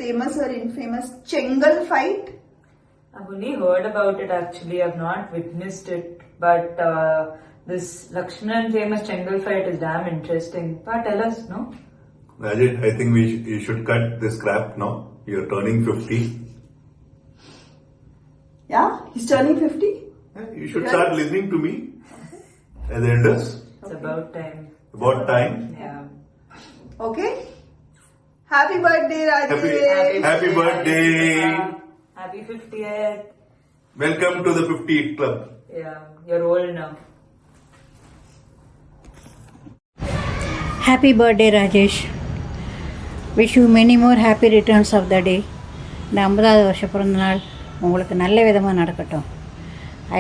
famous or infamous Chengal fight? I've only heard about it actually. I've not witnessed it. But this Lakshman famous Chengal fight is damn interesting. But tell us, no? Rajat, I think you should cut this crap now. You're turning 50. Yeah? He's turning 50? You should start listening to me as elders. It's about time. About time. Yeah. Okay? Happy birthday, Rajesh! Happy birthday! Happy 50th. Welcome to the 50th club. Yeah, you're old now. Happy birthday, Rajesh. Wish you many more happy returns of the day. இந்த 50வது வருஷ பிறந்த நாள் உங்களுக்கு நல்ல விதமாக நடக்கட்டும்.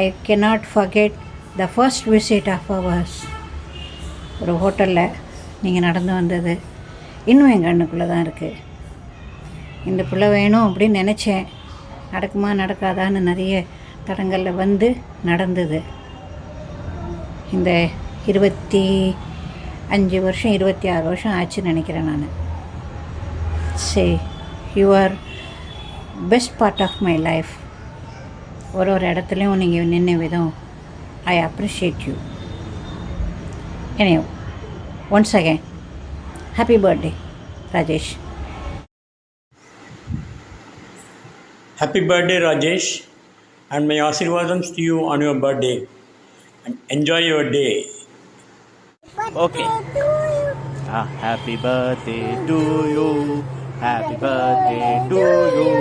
I cannot forget the first visit of ours. ஒரு ஹோட்டலில் நீங்கள் நடந்து வந்தது இன்னும் என் கண்ணுக்குள்ளே தான் இருக்குது. இந்த பிள்ளை வேணும் அப்படின்னு நினச்சேன். நடக்குமா நடக்காதான்னு நிறைய தடங்களில் வந்து நடந்தது. இந்த 25 வருஷம் 26 வருஷம் ஆச்சுன்னு நினைக்கிறேன் நான். Say you are best part of my life. ஒரு இடத்துலையும் நீங்கள் நின்ன விதம் I appreciate you. Anyway, once again, happy birthday, Rajesh. Happy birthday, Rajesh, and my Ashirvadams to you on your birthday. And enjoy your day. Okay. Happy birthday to you. Happy birthday to you.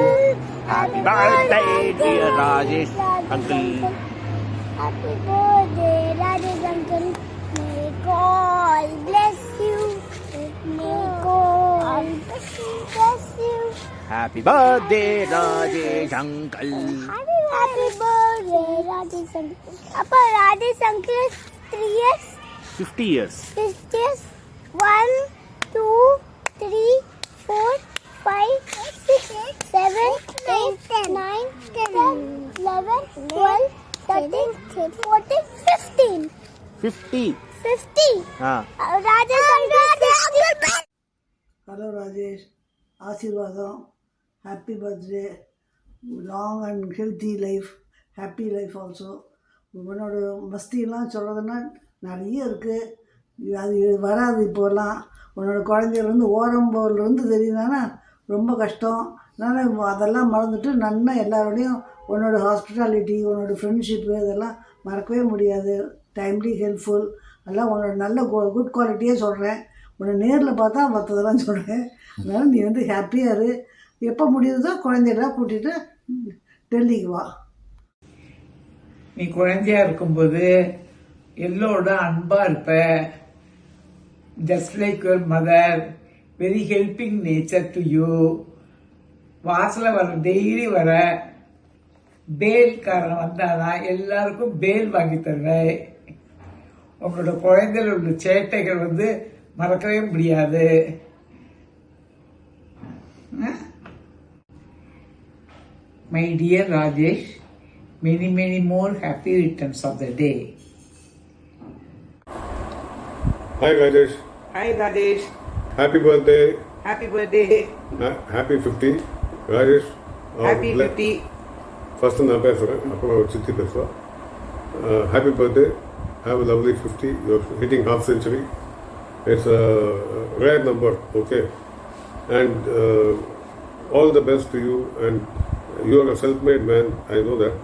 Happy birthday, dear Rajesh uncle. Happy birthday, Rajesh uncle. May God bless you. May God bless you. Happy birthday, Rajesh uncle. Happy birthday, Rajesh uncle. Appa, Rajesh uncle is 3 years. 50 years. 50 years. 1, 2, 3, 4, 5, 6, 7, 8, 9, 10, 11, 12, 13, 14, 15. 50. 50. Rajesh uncle. Hello Rajesh, Ashirvadam, happy birthday, long and healthy life, happy life also. உன்னோட மஸ்தியெல்லாம் சொல்கிறதுனா நிறைய இருக்குது. அது வராது இப்போலாம். உன்னோட குழந்தையிலேருந்து ஓரம்போலேருந்து தெரியுதானா ரொம்ப கஷ்டம். அதனால் அதெல்லாம் மறந்துட்டு நன்னா எல்லாரோடையும் உன்னோட ஹாஸ்பிட்டாலிட்டி, உன்னோட ஃப்ரெண்ட்ஷிப்பு இதெல்லாம் மறக்கவே முடியாது. டைம்லி ஹெல்ப்ஃபுல் எல்லாம் உன்னோட நல்ல குட் குவாலிட்டியே சொல்கிறேன். உன்னை நேரில் பார்த்தா மற்றதெல்லாம் சொல்கிறேன். அதனால் நீ வந்து ஹாப்பியாக இரு. எப்போ முடியுதோ குழந்தையெல்லாம் கூட்டிகிட்டு டெல்லிக்கு வா. நீ குழந்தையா இருக்கும்போது எல்லோரோட அன்பா இருப்ப. Just like your mother, very helping nature to you. வாசல வர டெய்லி வர பேல்காரன் வந்தாதான் எல்லாருக்கும் பேல் வாங்கி தருவேன். உங்களோட குழந்தைகள் உள்ள சேட்டைகள் வந்து மறக்கவே முடியாது. My dear Rajesh, many more happy returns of the day. Hi Rajesh. Hi Rajesh. Happy birthday. Happy birthday. Happy 50. Rajesh. Happy 50. First நான் பேசுகிறேன், அப்புறம் சித்தி பேசுவா. Happy birthday. Have a lovely 50. You're hitting half century. It's a rare number, okay? And all the best to you. And you are a self-made man, I know that.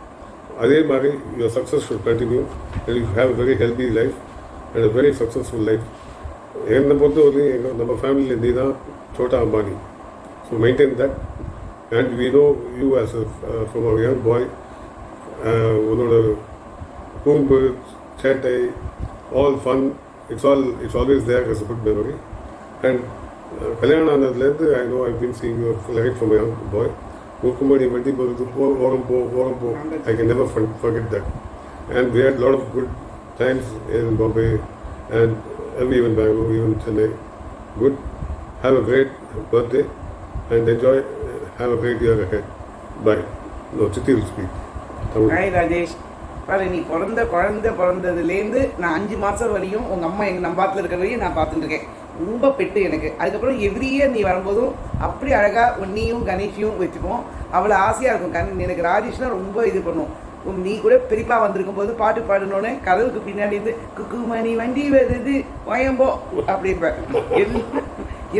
அதே மாதிரி your success should continue and you have a very healthy life and a very successful life. என்னை பொறுத்தவரைக்கும் நம்ம ஃபேமிலியில் நீ தான் Chhota Ambani. So maintain that. And we know you as from a young boy. உன்னோட கூம்பு சேட்டை all fun it's always there as a good memory. And கல்யாணம் ஆனதுலேருந்து I know I been seeing your life from a young boy. Mukumadi Multiple Orompo, I can never forget that. And we had a lot of good times in Bombay and even Bangalore, even Chennai. Good. Have a great birthday and enjoy. Have a great year ahead. Bye. No, Chitti will speak. Hi Rajesh. பாரு, நீ பிறந்ததுலேருந்து நான் 5 மாதம் வரையும் உங்கள் அம்மா எங்கள் நம்ம பாத்தில் இருக்கிற வரையும் நான் பார்த்துட்டு இருக்கேன். ரொம்ப பெட்டு எனக்கு. அதுக்கப்புறம் எவ்ரி இயர் நீ வரும்போதும் அப்படி அழகாக நீயும் கணேஷையும் வச்சுப்போம். அவ்வளோ ஆசையாக இருக்கும். எனக்கு ராஜேஷ்னால் ரொம்ப இது பண்ணும். நீ கூட பெரியப்பா வந்திருக்கும் போது பாட்டு பாடினோடனே கதவுக்கு பின்னாடி இருந்து குக்குமணி வண்டி வருது வயம்போ அப்படின்பேன்.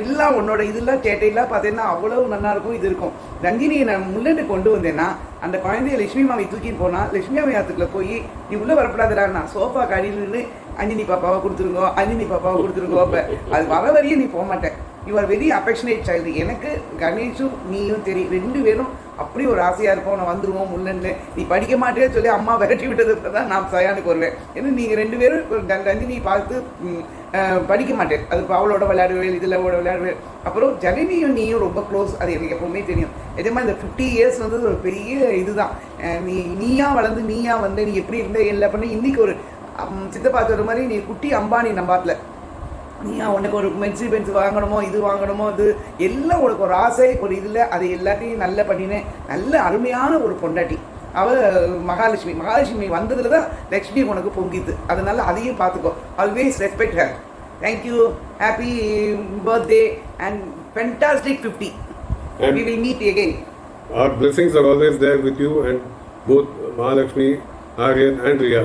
எல்லாம் உன்னோட இதெல்லாம் சேட்டையெல்லாம் பார்த்தீங்கன்னா அவ்வளோ நல்லாயிருக்கும். இது இருக்கும். ரஞ்சினியை நான் முன்னாடி கொண்டு வந்தேன்னா அந்த குழந்தைய லட்சுமி மாவை தூக்கின்னு போனால் லட்சுமி மாவை ஆத்துக்குள்ள போய் நீ உள்ளே வரப்படாதுடா, நான் சோஃபா கடியில்னு அஞ்சினி பாப்பாவை கொடுத்துருங்கோ அப்போ அது வர வரையும் நீ போக மாட்டேன். You are very affectionate child. எனக்கு கணேஷும் நீயும் தெரியும், 2 பேரும் அப்படி ஒரு ஆசையாக இருப்போம். நான் வந்துடுவோம் முன்னே நீ படிக்க மாட்டேன்னு சொல்லி அம்மா விரட்டி விட்டதுக்கு தான் நான் சயானுக்கு வருவேன். ஏன்னா நீங்கள் 2 பேரும் ரஞ்சினி பார்த்து படிக்க மாட்டேன். அது அவளோட விளையாடுவேன், இதில் விளையாடுவேன். அப்புறம் ஜனனியும் நீயும் ரொம்ப க்ளோஸ், அது எனக்கு எப்போவுமே தெரியும். இதே மாதிரி இந்த 50 years வந்து ஒரு பெரிய இதுதான். நீயா வளர்ந்து நீயா வந்து நீ எப்படி இருந்த எல்லாம் பண்ணி இன்றைக்கி ஒரு சித்தப்பா சொல்கிற மாதிரி நீ குட்டி அம்பானி நம்பாத்தில் நீயா உனக்கு ஒரு பென்ஸ் வாங்கணுமோ இது வாங்கணுமோ இது எல்லாம் உனக்கு ஒரு ஆசை ஒரு இதில் அது எல்லாத்தையும் நல்லா பண்ணினேன். நல்ல அருமையான ஒரு பொண்டாட்டி அவள் மகாலட்சுமி வந்ததில் தான் லக்ஷ்மி உனக்கு பொங்கிது. அதனால அதையும் பார்த்துக்கோ. Always respect her. Thank you. Happy birthday and fantastic 50. We will meet again. Our blessings are always there with you and both Mahalakshmi, Aryan and Riya.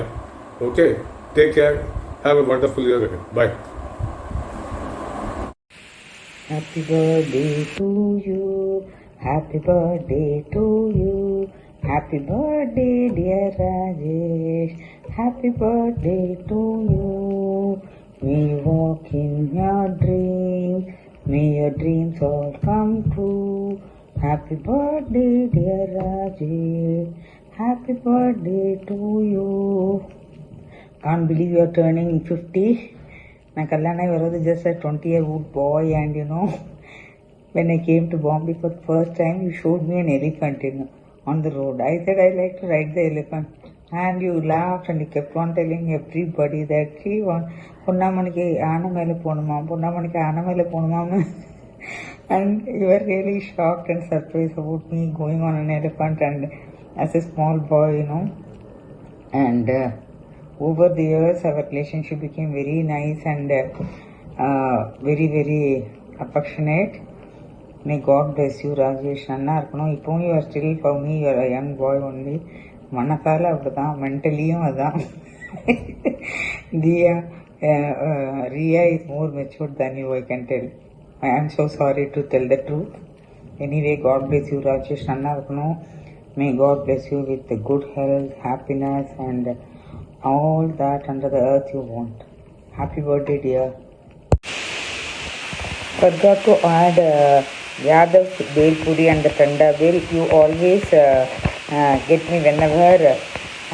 Okay? Take care. Have a wonderful year ahead. Bye. Happy birthday to you. Happy birthday to you. Happy birthday dear Rajesh. Happy birthday to you. May you walk in your dreams. May your dreams all come true. Happy birthday dear Rajesh. Happy birthday to you. Can't believe you are turning 50. My Kalyana was just a 20-year-old boy, and when I came to Bombay for the first time, you showed me an elephant on the road. I said I like to ride the elephant, and you laughed and you kept on telling everybody that பொன்னாமணிக்கு ஆனை மேலே போகணுமா and you were really shocked and surprised about me going on an elephant and as a small boy, and over the years our relationship became very nice and very very affectionate. May God bless you Rajesh. நன்னா இருக்கணும். இப்போவும் you are still for me you are a young boy only. மனசால அப்படிதான், மென்டலியும் அதான். Riya is more matured than you, I can tell. I am so sorry to tell the truth. Anyway, God bless you Rajesh. நன்னா இருக்கணும். May God bless you with good health, happiness and all that under the earth you want. Happy birthday dear. Forgot to add Yadav's Bel Puri and the Tanda Bel. You always get me whenever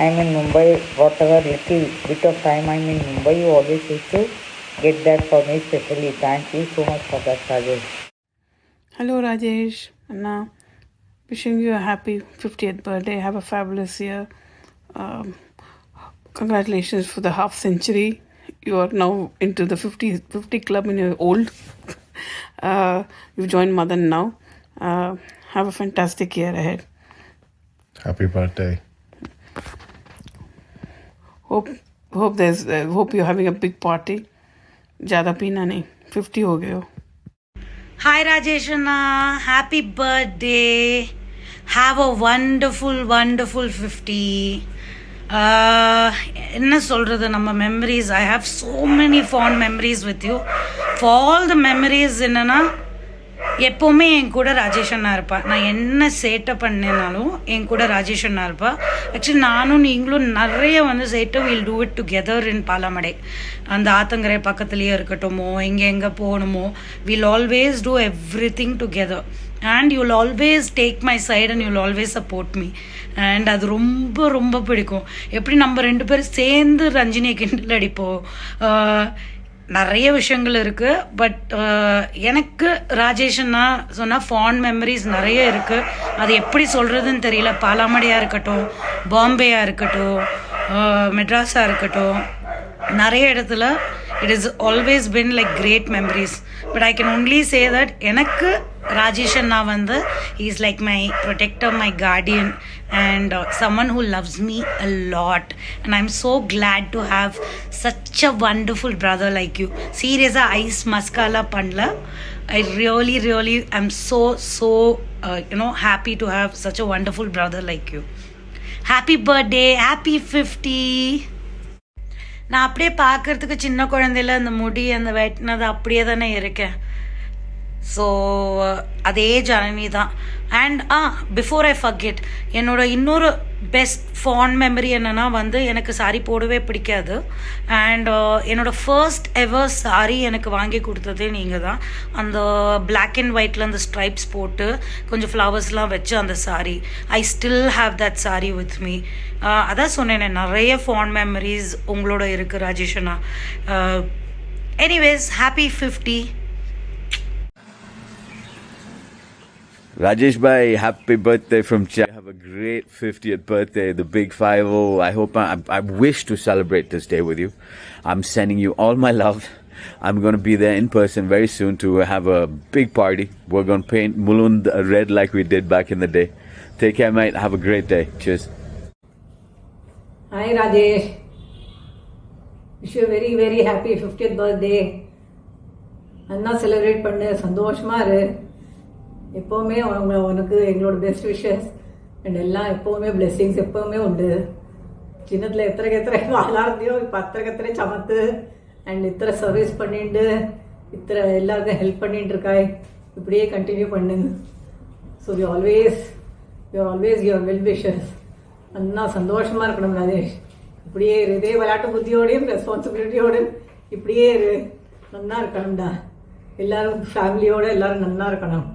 I'm in Mumbai, whatever little bit of time I'm in Mumbai, you always used to get that for me specially. Thank you so much for that, Rajesh. Hello Rajesh, Anna. Wishing you a happy 50th birthday. Have a fabulous year. Congratulations for the half century. You are now into the 50 club and you're old. You've joined Madan now. Have a fantastic year ahead. Happy birthday. Hope you're having a big party. Zyada peena nahi. 50 ho gaye ho. Hi Rajesh Anna. Happy birthday. Have a wonderful 50. என்ன சொல்கிறது, நம்ம memories, I have so many fond memories with you. For all the memories என்னென்னா எப்போவுமே என் கூட ராஜேஷ் அண்ணா இருப்பா. நான் என்ன சேட்டை பண்ணேனாலும் என் கூட ராஜேஷ் அண்ணா இருப்பா. ஆக்சுவலி நானும் நீங்களும் நிறைய சேட்டை will do it together in Palamadai. அந்த ஆத்தங்கரை பக்கத்துலேயே இருக்கட்டுமோ, எங்கே போகணுமோ, will always do everything together. and you'll always take my side and you'll always support me. And அது ரொம்ப ரொம்ப பிடிக்கும். எப்படி நம்ம 2 பேரும் சேர்ந்து ரஞ்சினியை கிண்டல் அடிப்போம். நிறைய விஷயங்கள் இருக்குது. பட் எனக்கு ராஜேஷன்னா சொன்னால் ஃபாண்ட் மெமரிஸ் நிறைய இருக்குது. அது எப்படி சொல்கிறதுன்னு தெரியல. பாலாமடையாக இருக்கட்டும், பாம்பேயாக இருக்கட்டும், மெட்ராஸாக இருக்கட்டும், நிறைய இடத்துல it is always been like great memories. But I can only say that எனக்கு Rajesh Anna vandu, he is like my protector, my guardian, and someone who loves me a lot. And I'm so glad to have such a wonderful brother like you. Serious ice maskala pandla. I really am so happy to have such a wonderful brother like you. Happy birthday, happy 50. நான் அப்படியே பார்க்கறதுக்கு சின்ன குழந்தையில அந்த முடி அந்த வெட்டினது அப்படியே தானே இருக்கேன். ஸோ அதே ஜனனி தான். அண்ட் பிஃபோர் ஐ ஃபர்கெட், என்னோட இன்னொரு பெஸ்ட் ஃபாண்ட் மெமரி என்னென்னா வந்து எனக்கு சாரி போடவே பிடிக்காது. அண்ட் என்னோட ஃபர்ஸ்ட் எவர் சாரி எனக்கு வாங்கி கொடுத்ததே நீங்கள் தான். அந்த பிளாக் அண்ட் ஒயிட்டில் அந்த ஸ்ட்ரைப்ஸ் போட்டு கொஞ்சம் ஃப்ளவர்ஸ்லாம் வச்சு அந்த sari, I still have that sari with me. அதான் சொன்னேன், நிறைய ஃபாண்ட் மெமரிஸ் உங்களோட இருக்குது ராஜேஷ் அண்ணா. Anyways, happy 50. Rajesh bhai, happy birthday from Chennai. Have a great 50th birthday, the big 50. I wish to celebrate this day with you. I'm sending you all my love. I'm going to be there in person very soon to have a big party. We're going to paint Mulund red like we did back in the day. Take care, mate. Have a great day. Cheers. Hi Rajesh. Wish you a very happy 50th birthday. Anna celebrate பண்ண சந்தோஷமா இரு. எப்போவுமே உனக்கு எங்களோட best wishes and எல்லாம் எப்போவுமே blessings எப்போவுமே உண்டு. சின்னத்தில் எத்தனை வாழார்த்தியோ இப்போ அத்தனை சமத்து அண்ட் இத்தனை சர்வீஸ் பண்ணிட்டு எல்லாருக்கும் ஹெல்ப் பண்ணிட்டு இருக்காய். இப்படியே கண்டினியூ பண்ணுங்க. So you always your well wishes. அண்ணா சந்தோஷமாக இருக்கணும் ராஜேஷ். இப்படியே இரு, இதே விளையாட்டு புத்தியோடையும் ரெஸ்பான்சிபிலிட்டியோடையும் இப்படியே இரு. நல்லா இருக்கணும்டா. எல்லாரும் ஃபேமிலியோட எல்லாரும் நல்லா இருக்கணும்.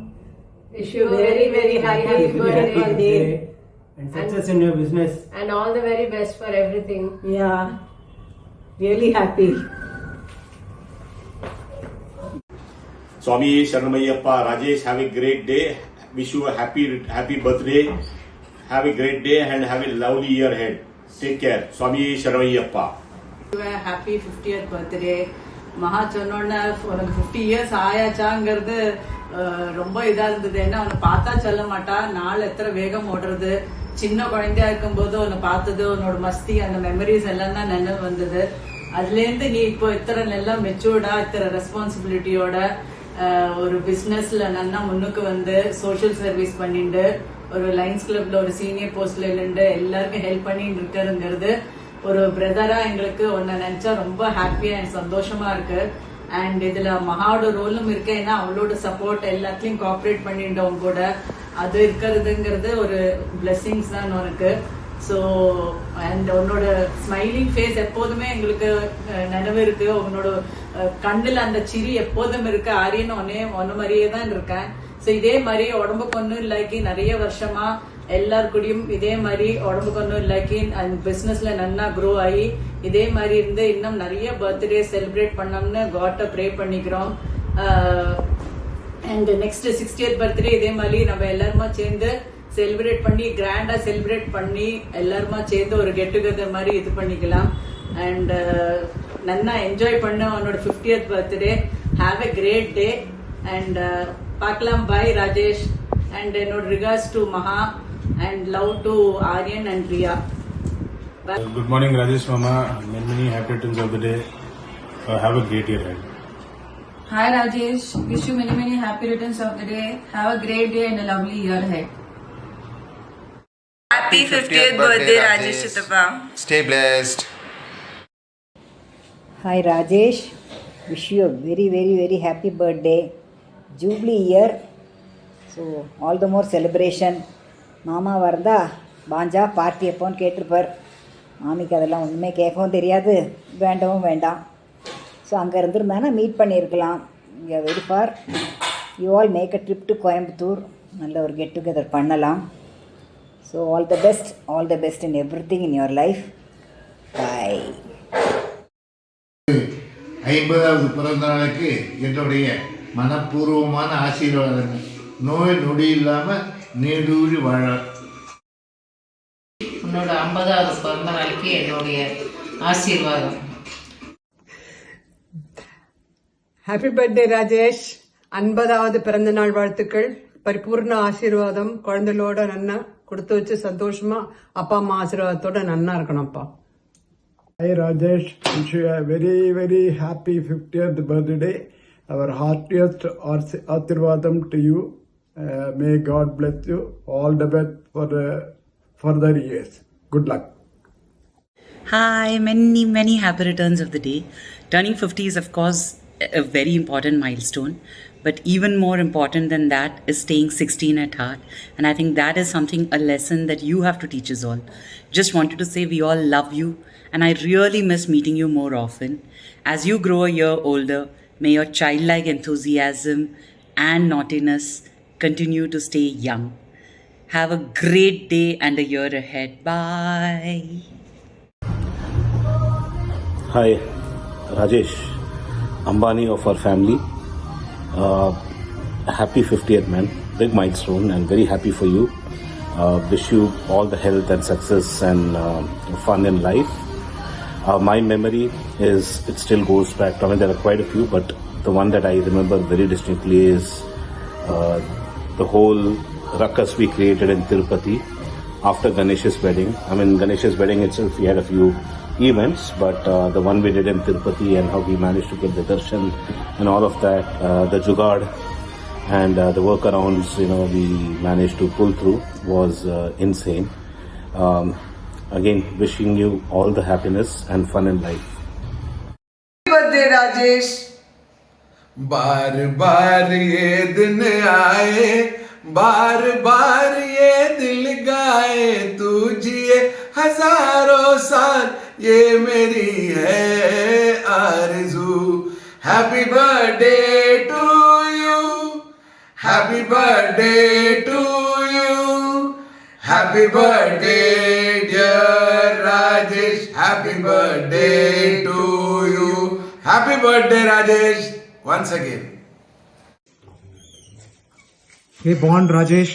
Wish you very happy birthday and success in your business and all the very best for everything. Yeah, really happy. Swami Sharanamayappa, Rajesh, have a great day. Wish you a happy birthday. Have a great day and have a lovely year ahead. Take care. Swami Sharanamayappa. Happy 50th birthday. மகா சொன்னோன்னா உனக்கு 50 years ஆயாச்சாங்கிறது ரொம்ப இதா இருந்தது. ஏன்னா உன்னை பார்த்தா சொல்ல மாட்டா, நாள் எத்தனை வேகம் ஓடுறது. சின்ன குழந்தையா இருக்கும்போது உன்னை பார்த்தது, உன்னோட மஸ்தி, அந்த மெமரிஸ் எல்லாம் தான் நினைவு வந்தது. அதுலேருந்து நீ இப்போ இத்தனை நல்லா மெச்சூர்டா இத்தனை ரெஸ்பான்சிபிலிட்டியோட ஒரு பிசினஸ்ல நல்லா முன்னுக்கு வந்து சோஷியல் சர்வீஸ் பண்ணிட்டு ஒரு லைன்ஸ் கிளப்ல ஒரு சீனியர் போஸ்ட்ல இருந்து எல்லாருக்கும் ஹெல்ப் பண்ணிட்டு இருக்காருங்கிறது ஒரு பிரதரா எங்களுக்கு உன்னை நினைச்சா ரொம்ப ஹாப்பியா அண்ட் சந்தோஷமா இருக்கு. அண்ட் இதுல மகாவோட ரோலும் இருக்கு. ஏன்னா அவளோட சப்போர்ட் எல்லாத்துலயும் கோஆபரேட் பண்ணிட்டோம் கூட, அது இருக்கிறதுங்கிறது ஒரு பிளெஸிங்ஸ் தான் உனக்கு. ஸோ அண்ட் உன்னோட ஸ்மைலிங் ஃபேஸ் எப்போதுமே எங்களுக்கு நினைவு இருக்கு. உன்னோட கண்ணுல அந்த சிரி எப்போதும் இருக்கு. ஆரியன் ஒன்னு மாதிரியே தான் இருக்கேன். ஸோ இதே மாதிரி உடம்புக்கு ஒன்றும் இல்லாக்கி நிறைய வருஷமா எல்லாருக்கூடையும் இதே மாதிரி உடம்புக்கு ஒன்றும் இல்லாக்கி அந்த பிசினஸ்ல நல்லா க்ரோ ஆகி இதே மாதிரி இருந்து இன்னும் நிறைய பர்த்டே செலிப்ரேட் பண்ணோம்னு காட்டை ப்ரே பண்ணிக்கிறோம். அண்ட் நெக்ஸ்ட் 60th பர்த்டே இதே மாதிரி நம்ம எல்லாருமா சேர்ந்து செலிப்ரேட் பண்ணி கிராண்டா செலிப்ரேட் பண்ணி எல்லாருமா சேர்ந்து ஒரு கெட் டுகெதர் மாதிரி இது பண்ணிக்கலாம். அண்ட் நல்லா என்ஜாய் பண்ண உன்னோட 50th birthday. Have a great day and பார்க்கலாம். பை ராஜேஷ். அண்ட் என்னோட regards to Maha and love to Aryan and Priya. Good morning Rajesh Mama. Many happy returns of the day. Have a great year ahead. Hi Rajesh. Wish you many happy returns of the day. Have a great day and a lovely year ahead. Happy 50th birthday Rajesh Chittappa. Stay blessed. Hi Rajesh. Wish you a very happy birthday. Jubilee year. So all the more celebration. மாமா வரதா பாஞ்சா party எப்போன்னு கேட்டிருப்பார். மாமிக்கு அதெல்லாம் ஒன்றுமே கேட்கவும் தெரியாது, வேண்டவும் வேண்டாம். So அங்கே இருந்திருந்தானா மீட் பண்ணியிருக்கலாம். You very far. You all make a trip to Coimbatore. நல்ல ஒரு கெட் டுகெதர் பண்ணலாம். So all the best in everything in your life. Bye. 50வது பிறந்த நாளுக்கு என்னுடைய மனப்பூர்வமான ஆசீர்வாதங்கள். நோய் நொடி இல்லாமல் நீடூழி வாழ. உன்னோட 50வது பிறந்த நாளைக்கு என்னுடைய ஆசீர்வாதம். Happy birthday Rajesh. 50வது பிறந்த நாள் வாழ்த்துக்கள். பரிபூர்ண ஆசீர்வாதம். குழந்தைகளோட நன்னா கொடுத்து வச்சு சந்தோஷமா அப்பா அம்மா ஆசீர்வாதத்தோட நன்னா இருக்கணும்ப்பா. Hi Rajesh, wish you a very very happy 50th birthday. Our heartiest Ashirvadam to you. May God bless you. All the best for the further years. Good luck. Hi, many happy returns of the day. Turning 50 is, of course, a very important milestone. But even more important than that is staying 16 at heart. And I think that is something, a lesson that you have to teach us all. Just wanted to say we all love you. And I really miss meeting you more often. As you grow a year older, may your childlike enthusiasm and naughtiness continue to stay young. Have a great day and a year ahead. Bye. Hi, Rajesh, Ambani of our family. Happy 50th, man. Big milestone and very happy for you. Wish you all the health and success and fun in life. My memory is, it still goes back. I mean, there are quite a few, but the one that I remember very distinctly is the whole ruckus we created in Tirupati after Ganesh's wedding. I mean, Ganesh's wedding itself, we had a few events, but the one we did in Tirupati and how we managed to get the darshan and all of that, the jugaad and the workarounds, we managed to pull through was insane. Again, wishing you all the happiness and fun in life. Happy birthday, Rajesh. बार बार ये दिन आए, बार बार ये दिल गाए, तू जिए हजारों साल, ये मेरी है आरज़ू. Happy birthday to you, happy birthday to you, happy birthday dear Rajesh, happy birthday to you, happy birthday Rajesh. Once again. Hey Bond Rajesh,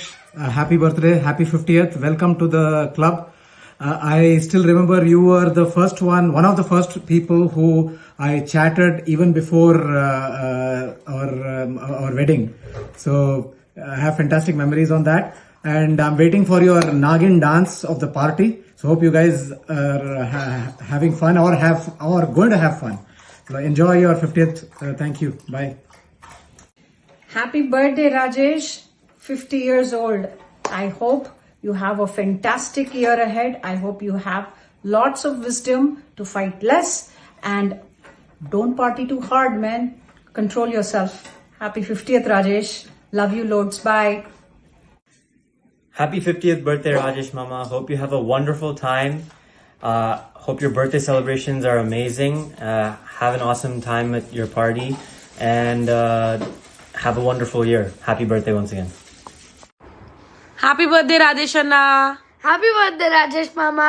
happy birthday, happy 50th, welcome to the club. I still remember you were the first one of the first people who I chatted even before our wedding. So I have fantastic memories on that. And I'm waiting for your Nagin dance of the party. So hope you guys are having fun or going to have fun. So enjoy your 50th. Thank you. Bye. Happy birthday, Rajesh. 50 years old. I hope you have a fantastic year ahead. I hope you have lots of wisdom to fight less and don't party too hard, man. Control yourself. Happy 50th, Rajesh. Love you loads. Bye. Happy 50th birthday, Rajesh Mama. Hope you have a wonderful time. Hope your birthday celebrations are amazing. Have an awesome time at your party and have a wonderful year. Happy birthday once again. Happy birthday, Rajesh Anna. Happy birthday, Rajesh Mama.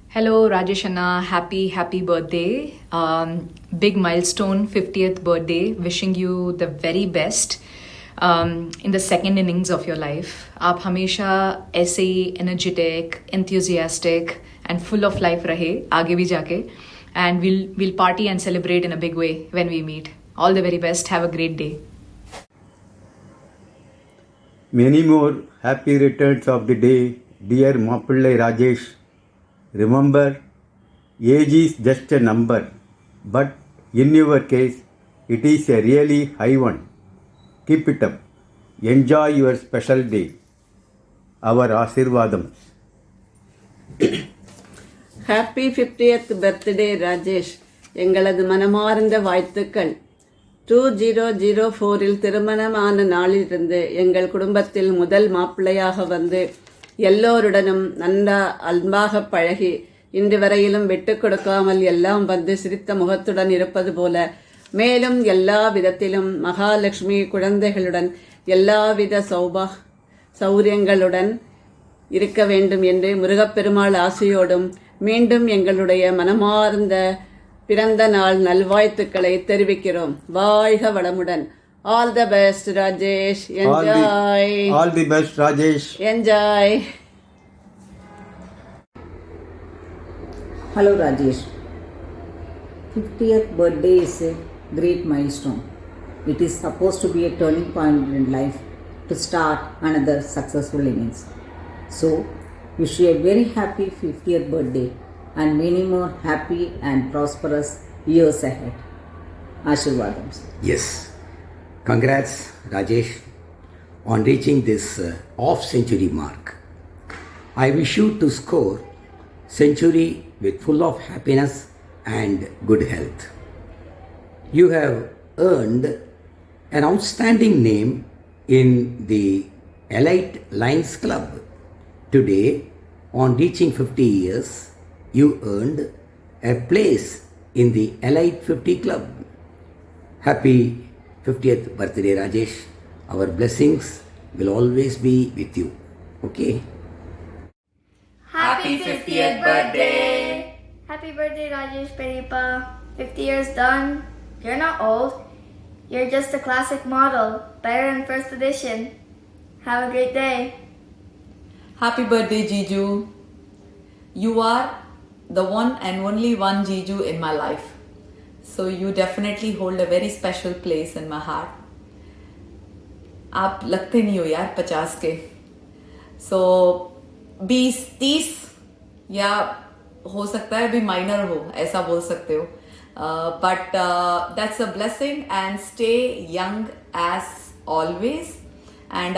Hello, Rajesh Anna. Happy birthday. Big milestone, 50th birthday. Wishing you the very best in the second innings of your life. आप हमेशा ऐसे ही energetic, enthusiastic and full of life रहे आगे भी जाके. And we'll party and celebrate in a big way when we meet. All the very best. Have a great day. Many more happy returns of the day, dear Mappillai Rajesh. Remember, age is just a number, but in your case, it is a really high one. Keep it up. Enjoy your special day. Our Ashirvadam. Happy 50th birthday, Rajesh. எங்களது மனமார்ந்த வாழ்த்துக்கள். 2004 திருமணமான நாளிலிருந்து எங்கள் குடும்பத்தில் முதல் மாப்பிள்ளையாக வந்து எல்லோருடனும் நன்றா அன்பாக பழகி இன்று வரையிலும் விட்டு கொடுக்காமல் எல்லாம் வந்து சிரித்த முகத்துடன் இருப்பது போல மேலும் எல்லா விதத்திலும் மகாலட்சுமி குழந்தைகளுடன் எல்லாவித சௌரியங்களுடன் இருக்க வேண்டும் என்று முருகப்பெருமாள் ஆசையோடும் மீண்டும் எங்களுடைய மனமார்ந்த பிறந்த நாள் நல்வாழ்த்துக்களை தெரிவிக்கிறோம். வாழ்க வளமுடன். All the best, Rajesh. Enjoy. All the best, Rajesh. Enjoy. Hello, Rajesh. 50th birthday is a great milestone. It is supposed to be a turning point in life to start another successful innings. So, wish you a very happy 50th birthday and many more happy and prosperous years ahead. Ashirvadams. Yes. Congrats, Rajesh, on reaching this off-century mark. I wish you to score century with full of happiness and good health. You have earned an outstanding name in the Elite Lions Club. Today, on reaching 50 years, you earned a place in the Elite 50 Club. Happy 50th birthday, Rajesh. Our blessings will always be with you. Okay? Happy 50th birthday! Happy birthday, Rajesh Peripa. 50 years done. You're not old. You're just a classic model, better than first edition. Have a great day. Happy birthday, Jiju. You are the one and only one Jiju in my life. So you definitely hold a very special place in my heart. आप लगते नहीं हो यार 50 के. So 20-30 या हो सकता है अभी माइनर हो, ऐसा बोल सकते हो. But that's a blessing, and stay young as always. And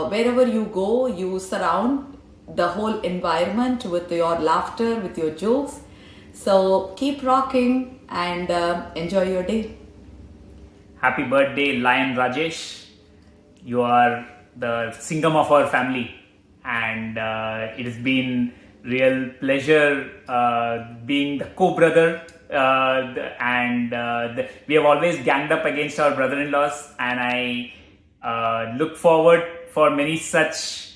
wherever you go, you surround the whole environment with your laughter, with your jokes. So keep rocking and enjoy your day. Happy birthday, Lion Rajesh. You are the Singham of our family, and it has been real pleasure being the co-brother. We have always ganged up against our brother-in-laws, and I look forward for many such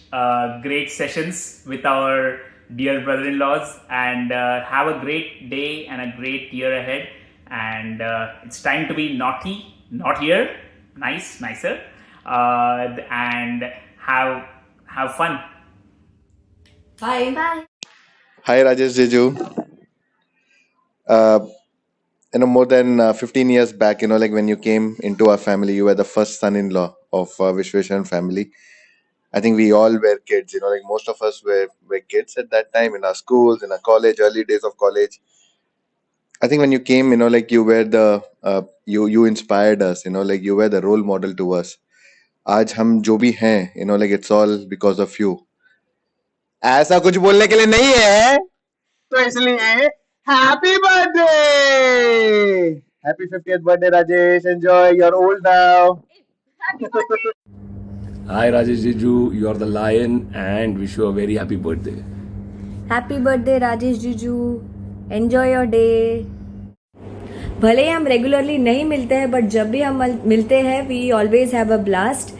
great sessions with our dear brother-in-laws, and have a great day and a great year ahead. And it's time to be naughty, naughtier, nicer, and have fun. Bye. Hi Rajesh Jiju. More than 15 years back, like when you came into our family, you were the first son-in-law of Vishweshan family. I think we all were kids, like most of us were kids at that time in our schools, in our college, early days of college. I think when you came, like you were you inspired us, like you were the role model to us. आज हम जो भी हैं, like it's all because of you. ऐसा कुछ बोलने के लिए नहीं है, तो इसलिए Happy birthday! Happy 50th birthday, Rajesh. Enjoy. You're old now. Hi, Rajesh Jiju. You're the lion, and wish you a very happy birthday. Happy birthday, Rajesh Jiju. Enjoy your day. भले ही हम रेगुलरली नहीं मिलते हैं, but जब भी हम मिलते हैं we always have a blast,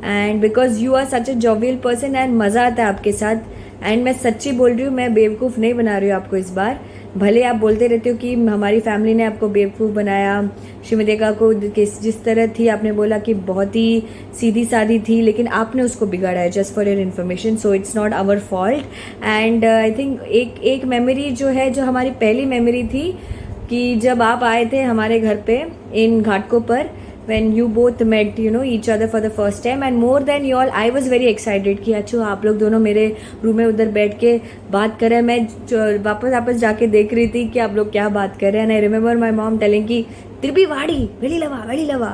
and because you are such a jovial person and मज़ा आता है आपके साथ. एंड मैं सच्ची बोल रही हूँ, मैं बेवकूफ़ नहीं बना रही हूँ आपको इस बार. भले आप बोलते रहते हो कि हमारी फैमिली ने आपको बेवकूफ़ बनाया, श्रीमदेका को जिस तरह थी आपने बोला कि बहुत ही सीधी सादी थी, लेकिन आपने उसको बिगाड़ा है. Just for your information, so it's not our fault. And I think एक मेमोरी जो है, जो हमारी पहली मेमोरी थी कि जब आप आए थे हमारे घर पे इन घाटकों पर, when you both met each other for the first time, and more than you all I was very excited कि अच्छा आप लोग दोनों मेरे रूम में उधर बैठ के बात कर रहे हैं. मैं वापस जाके देख रही थी कि आप लोग क्या बात कर रहे हैं. and I remember my mom telling कि तिरबी वाड़ी वेली लवा.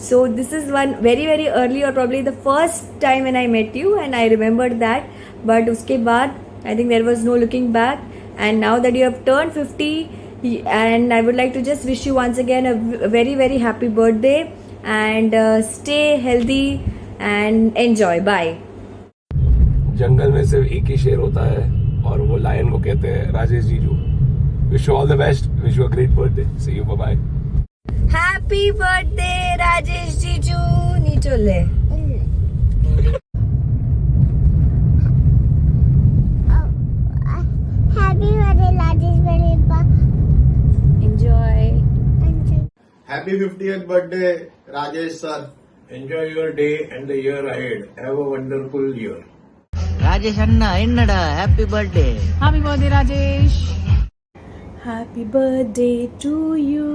so this is one very very early or probably the first time when I met you, and I remembered that. but उसके बाद I think there was no looking back, and now that you have turned 50, and I would like to just wish you once again a very very happy birthday, and stay healthy and enjoy. Bye. जंगल में सिर्फ एक ही शेर होता है, और वो lion को कहते हैं राजेश जीजू. Wish you all the best. Wish you a great birthday. See you. Bye bye. Happy birthday, Rajesh Jiju. Nitole. Happy birthday, Rajesh Peripa. Enjoy. Happy 50th birthday, Rajesh sir. Enjoy your day and the year ahead. Have a wonderful year. Rajesh Anna, ennada, happy birthday. Happy birthday, Rajesh. Happy birthday to you.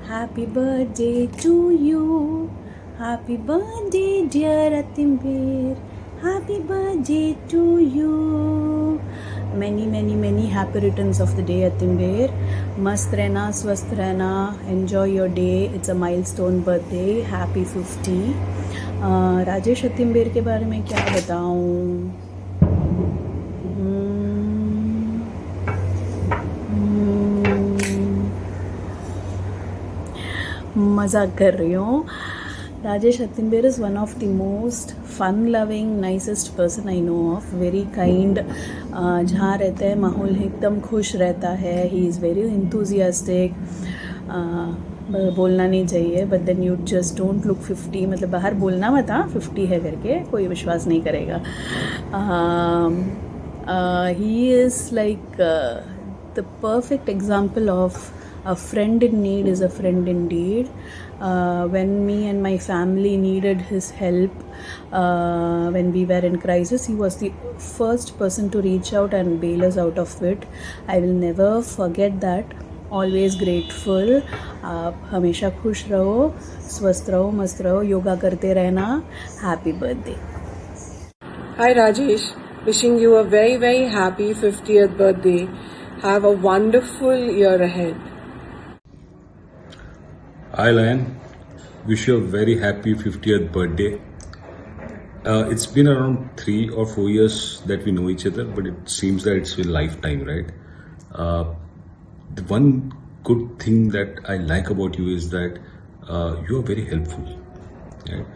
Happy birthday to you. Happy birthday, dear Atimbir. Happy birthday to you. Many, many, many happy returns of the day, Atimbir. Mast rehna, swasth rehna. Enjoy your day. It's a milestone birthday. Happy 50. Rajesh अतिम्बेर के बारे में क्या बताऊं? मजाक कर रही हूँ. Rajesh Atimbir is one of the most fun-loving, nicest person I know of. Very kind. जहाँ रहता है माहौल एकदम खुश रहता है. He is very enthusiastic. बोलना नहीं चाहिए, but then you just don't look 50. मतलब बाहर बोलना मत, 50 है करके कोई विश्वास नहीं करेगा. He is like the perfect example of a friend in need is a friend indeed. When me and my family needed his help, when we were in crisis, he was the first person to reach out and bail us out of it. I will never forget that. Always grateful. आप हमेशा खुश रहो, स्वस्थ रहो, मस्त रहो, योगा करते रहना. Happy birthday. Hi Rajesh, wishing you a very very happy 50th birthday. Have a wonderful year ahead. Hi Lion, wish you a very happy 50th birthday. It's been around 3 or 4 years that we know each other, but it seems that it's a lifetime, right? The one good thing that I like about you is that you are very helpful, right?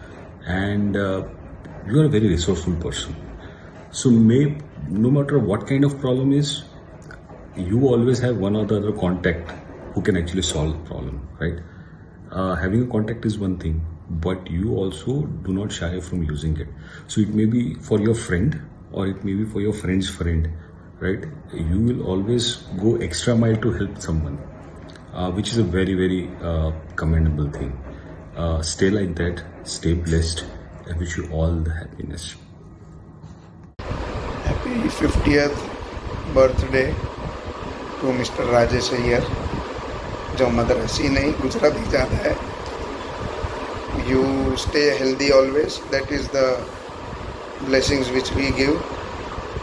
And you are a very resourceful person. So no matter what kind of problem is, you always have one or the other contact who can actually solve the problem, right? Having a contact is one thing, but you also do not shy from using it. So it may be for your friend or it may be for your friend's friend, right? You will always go extra mile to help someone, which is a very, very commendable thing. Stay like that, stay blessed. I wish you all the happiness. Happy 50th birthday to Mr. Rajesh Iyer. जो मदरसी नहीं गुजराती ज़्यादा है. You stay healthy always. That is the blessings which we give,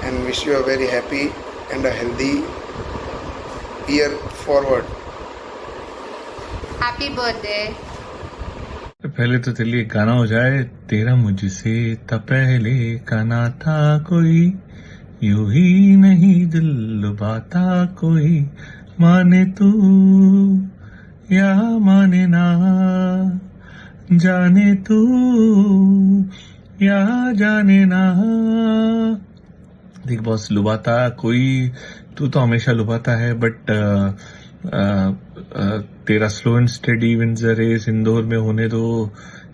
and wish you a very happy and a healthy year forward. Happy birthday. पहले तो चलिए गाना हो जाए. तेरा मुझसे था पहले का ना था कोई, यूं ही नहीं दिल लुभाता कोई, माने तू या माने ना, जाने तू या जाने ना. देख बॉस, लुभाता कोई, तू तो हमेशा लुभाता है, बट तेरा slow and steady wins the race Indore में होने दो,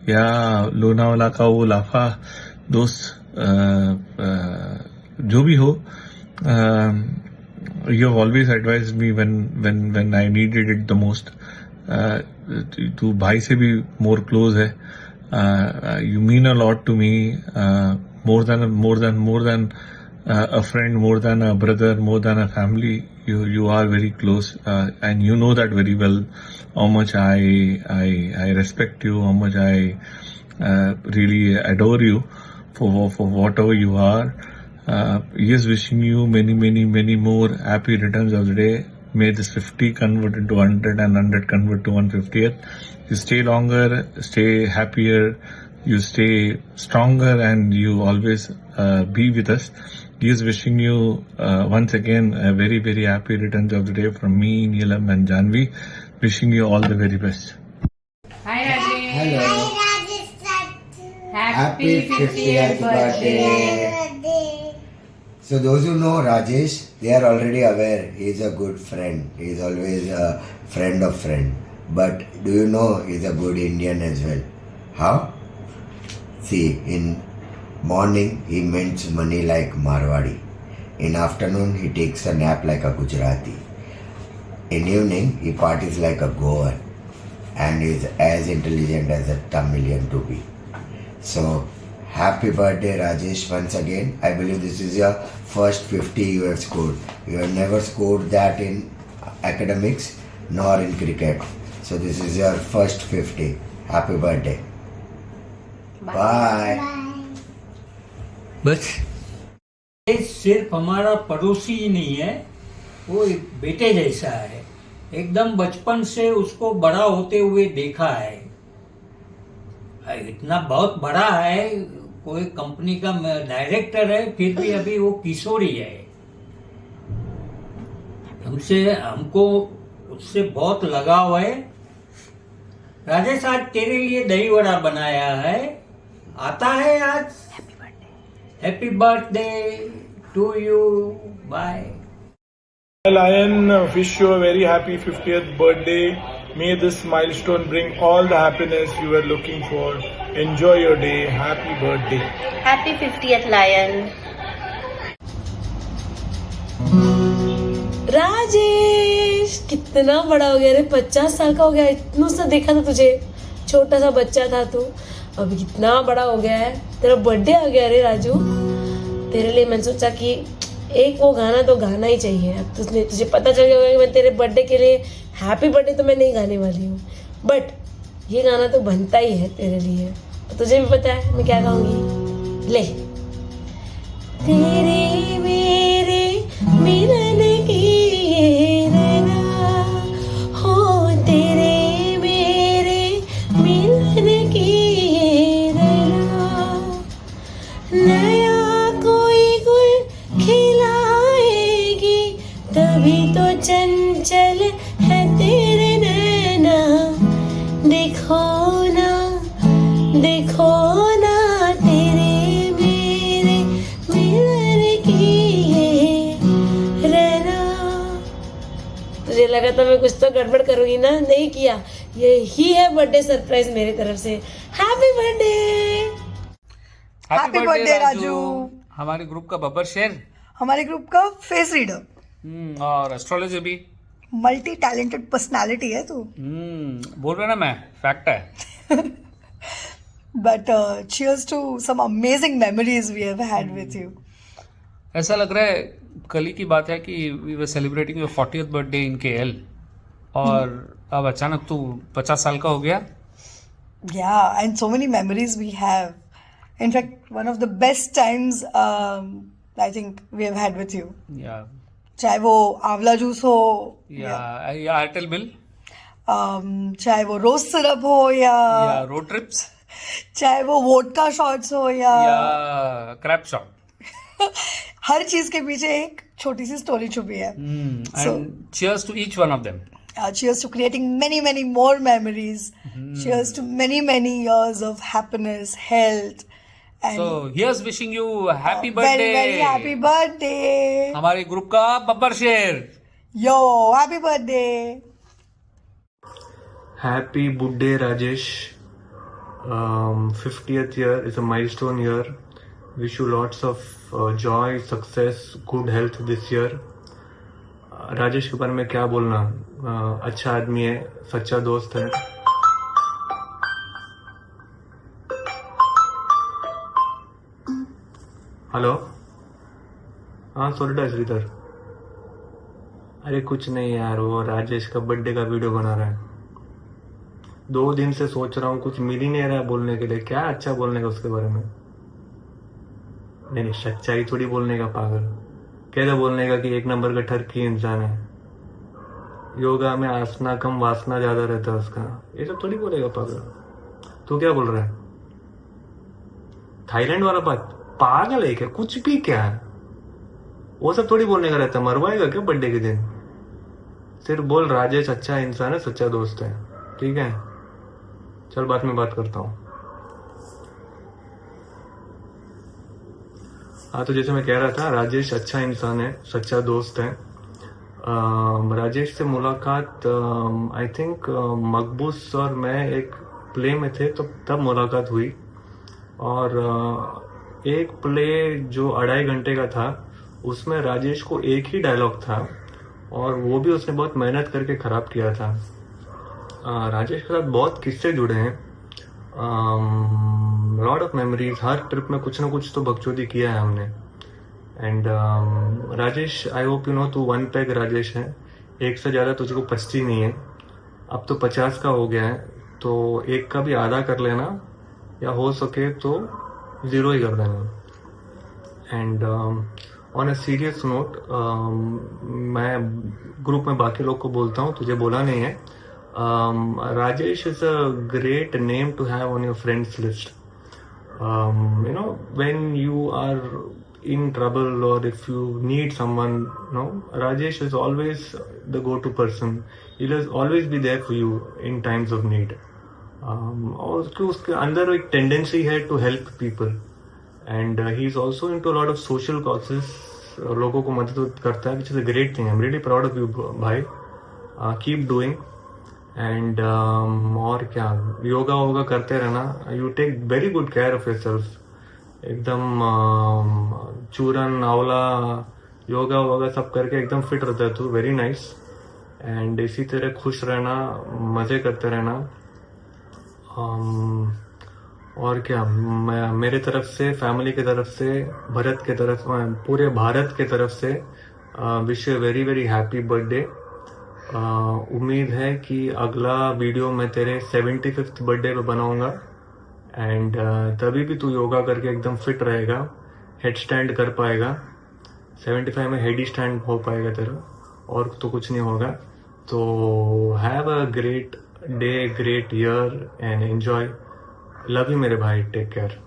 या लोनावाला का वो लाफा दोस्त, जो भी हो. You have always advised me when I needed it the most. तू भाई से भी more close है. You mean a lot to me, more than a friend, more than a brother, more than a family. You are very close, and you know that very well. How much I respect you, how much I really adore you for whatever you are. Yes, wishing you many more happy returns of the day. May this 50 convert into 100 and 100 convert to 150th. You stay longer, stay happier, you stay stronger, and you always be with us. Yes, wishing you once again a very very happy returns of the day from me, Neelam and Janvi. Wishing you all the very best. Hi Rajesh. Hello. Happy 50th birthday. So those who know Rajesh, they are already aware he is a good friend. He is always a friend of friend. But do you know he is a good Indian as well? How? See, in morning he mints money like Marwadi. In afternoon he takes a nap like a Gujarati. In evening he parties like a Goan and is as intelligent as a Tamilian to be. So happy birthday Rajesh once again. I believe this is your first 50 you have scored. You have never scored that in academics nor in cricket. So this is your first 50. Happy birthday. Bye. बस ये सिर्फ हमारा पड़ोसी ही नहीं है, वो एक बेटे जैसा है। एकदम बचपन से उसको बड़ा होते हुए देखा है। इतना बहुत बड़ा है, कोई कंपनी का डायरेक्टर है, फिर भी अभी वो किशोरी है। हमको उससे बहुत लगाव है। राजेश, आज तेरे लिए दही वड़ा बनाया है, आता है आज। Happy birthday to you. Bye. Lion, wish you a very happy 50th birthday. May this milestone bring all the happiness you were looking for. Enjoy your day. Happy birthday. Happy 50th Lion. Rajesh, कितना बड़ा हो गया रे, 50 साल का हो गया। इतना सा देखा था तुझे, छोटा सा बच्चा था तू, अभी कितना बड़ा हो गया है। तेरा बर्थडे आ गया रे राजू। तेरे लिए मैंने सोचा कि एक वो गाना तो गाना ही चाहिए। अब तुझे पता चल गया होगा कि मैं तेरे बर्थडे के लिए हैप्पी बर्थडे तो मैं नहीं गाने वाली हूँ, बट ये गाना तो बनता ही है तेरे लिए। तो तुझे भी पता है मैं क्या गाऊंगी। ले। तेरे मेरे मिलन की ये रंगा, हो तेरे मेरे मिलन की ये रंगा, नया कोई गुल खिलाएगी तभी तो चंचल है तेरे नैना। देखो ना तेरे मेरे मिलन की ये रहना। तुझे लगा था मैं कुछ तो गड़बड़ करूंगी ना, नहीं किया। यही है बर्थडे सरप्राइज मेरी तरफ से। Happy birthday. Happy birthday Raju. हमारे ग्रुप का बब्बर शेर, हमारे ग्रुप का फेस रीडर और एस्ट्रोलॉजर भी। मल्टी टैलेंटेड पर्सनालिटी है तू। बोल रहे ना, मैं फैक्ट है। But cheers to some amazing memories we have had with you. ऐसा लग रहा है कल ही की बात है कि we were celebrating your 40th birthday in KL, और अब अचानक तू 50 साल का हो गया। Yeah, and so many memories we have. In fact, one of the best times I think we have had with you. Yeah. चाहे वो आंवला जूस हो या एयरटेल बिल, चाहे वो रोज सिरप हो या रोड ट्रिप्स, चाहे वो वोडका शॉट्स हो या क्रैप शॉट। हर चीज के पीछे एक छोटी सी स्टोरी छुपी है। And cheers to each one of them. Cheers to creating many more memories. Cheers to many years of happiness, health. And so here's wishing you happy birthday. very happy birthday. हमारे group का बब्बर शेर। Yo, happy birthday. Happy birthday Rajesh. 50th year is a milestone year. Wish you lots of joy, success, good health this year. Rajesh के बारे में क्या बोलना, अच्छा आदमी है, सच्चा दोस्त है। हेलो, हाँ सॉरी श्रीधर। अरे कुछ नहीं यार, वो राजेश का बर्थडे का वीडियो बना रहा है। 2 दिन से सोच रहा हूँ, कुछ मिल ही नहीं रहा है बोलने के लिए। क्या अच्छा बोलने का उसके बारे में? नहीं, सच्चाई थोड़ी बोलने का पागल। कैसे बोलने का कि 1 नंबर का ठरकी इंसान है, योगा में आसना कम वासना ज्यादा रहता है उसका। ये सब थोड़ी बोलेगा पागल। तू क्या बोल रहा है? थाईलैंड वाला बात पागल है क्या? कुछ भी क्या है वो सब थोड़ी बोलने का रहता है। मरवाएगा क्या बर्थडे के दिन? सिर्फ बोल राजेश अच्छा इंसान है, सच्चा दोस्त है। ठीक है, चल बाद में बात करता हूँ। हाँ, तो जैसे मैं कह रहा था, राजेश अच्छा इंसान है, सच्चा दोस्त है। राजेश से मुलाकात आई थिंक मकबूस और मैं एक प्ले में थे तो तब मुलाकात हुई। और एक प्ले जो 2.5 घंटे का था, उसमें राजेश को एक ही डायलॉग था और वो भी उसने बहुत मेहनत करके खराब किया था। राजेश के साथ बहुत किस्से जुड़े हैं, lot of memories. Her trip में कुछ ना कुछ तो बकचोदी किया है हमने। And Rajesh, I hope you know, तू 1 पैग राजेश है, एक से ज्यादा तुझको पचती नहीं है। अब तो 50 का हो गया है, तो एक का भी आधा कर लेना, या हो सके तो 0 ही कर देना. And on a serious note, मैं ग्रुप में बाकी लोग को बोलता हूँ, तुझे बोला नहीं है. Rajesh is a great name to have on your friends list. You know, when you are in trouble or if you need someone, no, Rajesh is always the go-to person. He'll always be there for you in times of need. और उसके अंदर एक tendency है to help people, and he is also into a lot of social causes. लोगों को मदद करता है, which is a great thing. I am really proud of you भाई. Keep doing. एंड और क्या, योगा वोगा करते रहना. You take very good care of yourself. एकदम चूरन आंवला योगा वोगा सब करके एकदम फिट रहता है तू. Very nice. एंड इसी तरह खुश रहना, मजे करते रहना. और क्या, मेरे तरफ से, फैमिली की तरफ से, भरत के तरफ, पूरे भारत के तरफ से wish you very very happy birthday. उम्मीद है कि अगला वीडियो मैं तेरे 75th बर्थडे पे बनाऊंगा, एंड तभी भी तू योगा करके एकदम फिट रहेगा, हेड स्टैंड कर पाएगा. 75 में हेड स्टैंड हो पाएगा तेरा, और तो कुछ नहीं होगा. तो have a great day, great year, and enjoy. Love you मेरे भाई. Take care.